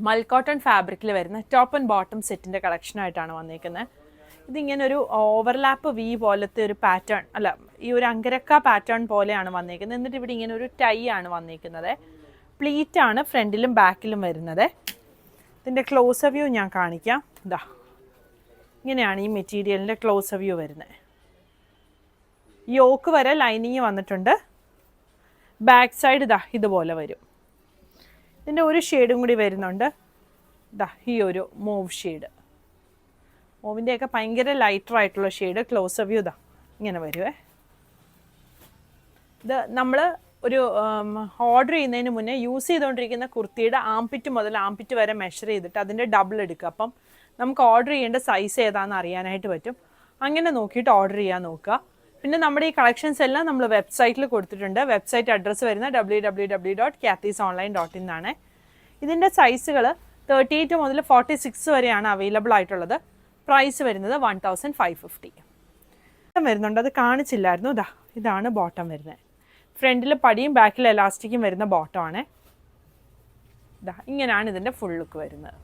മൽക്കോട്ടൺ ഫാബ്രിക്കിൽ വരുന്ന top and bottom സെറ്റിൻ്റെ കളക്ഷനായിട്ടാണ് വന്നിരിക്കുന്നത്. ഇതിങ്ങനെ ഒരു ഓവർലാപ്പ് വി പോലത്തെ ഒരു പാറ്റേൺ, അല്ല ഈ ഒരു അങ്കരക്ക പാറ്റേൺ പോലെയാണ് വന്നിരിക്കുന്നത്. എന്നിട്ട് ഇവിടെ ഇങ്ങനെ ഒരു ടൈ ആണ് വന്നിരിക്കുന്നത്. പ്ലീറ്റാണ് ഫ്രണ്ടിലും ബാക്കിലും വരുന്നത്. ഇതിൻ്റെ ക്ലോസ് വ്യൂ ഞാൻ കാണിക്കാം. ഇതാ ഇങ്ങനെയാണ് ഈ മെറ്റീരിയലിൻ്റെ ക്ലോസ് വ്യൂ വരുന്നത്. യോക്ക് വരെ ലൈനിങ് വന്നിട്ടുണ്ട്. ബാക്ക് സൈഡ് ഇതാ ഇതുപോലെ വരും. ഇതിൻ്റെ ഒരു ഷെയ്ഡും കൂടി വരുന്നുണ്ട്. ഇതാ ഈ ഒരു മൂവ് ഷെയ്ഡ്, മൂവിൻ്റെയൊക്കെ ഭയങ്കര ലൈറ്ററായിട്ടുള്ള ഷെയ്ഡ്. ക്ലോസ് വ്യൂ ഇതാ ഇങ്ങനെ വരുവേ. ഇത് നമ്മൾ ഒരു ഓർഡർ ചെയ്യുന്നതിന് മുന്നേ യൂസ് ചെയ്തുകൊണ്ടിരിക്കുന്ന കുർത്തിയുടെ ആംപിറ്റ് മുതൽ ആംപിറ്റ് വരെ മെഷർ ചെയ്തിട്ട് അതിൻ്റെ ഡബിൾ എടുക്കുക. അപ്പം നമുക്ക് ഓർഡർ ചെയ്യേണ്ട സൈസ് ഏതാണെന്ന് അറിയാനായിട്ട് പറ്റും. അങ്ങനെ നോക്കിയിട്ട് ഓർഡർ ചെയ്യാൻ നോക്കുക. പിന്നെ നമ്മുടെ ഈ കളക്ഷൻസ് എല്ലാം നമ്മൾ വെബ്സൈറ്റിൽ കൊടുത്തിട്ടുണ്ട്. വെബ്സൈറ്റ് അഡ്രസ്സ് വരുന്ന www.kathysonline.in എന്നാണ്. ഇതിൻ്റെ സൈസുകൾ 38 മുതൽ 46 വരെയാണ് അവൈലബിൾ ആയിട്ടുള്ളത്. പ്രൈസ് വരുന്നത് 1550 വരുന്നുണ്ട്. അത് കാണിച്ചില്ലായിരുന്നു. ഇതാണ് ബോട്ടം വരുന്നത്. ഫ്രണ്ടിൽ പടിയും ബാക്കിൽ എലാസ്റ്റിക്കും വരുന്ന ബോട്ടമാണ്. ഇങ്ങനെയാണ് ഇതിൻ്റെ ഫുൾ ലുക്ക് വരുന്നത്.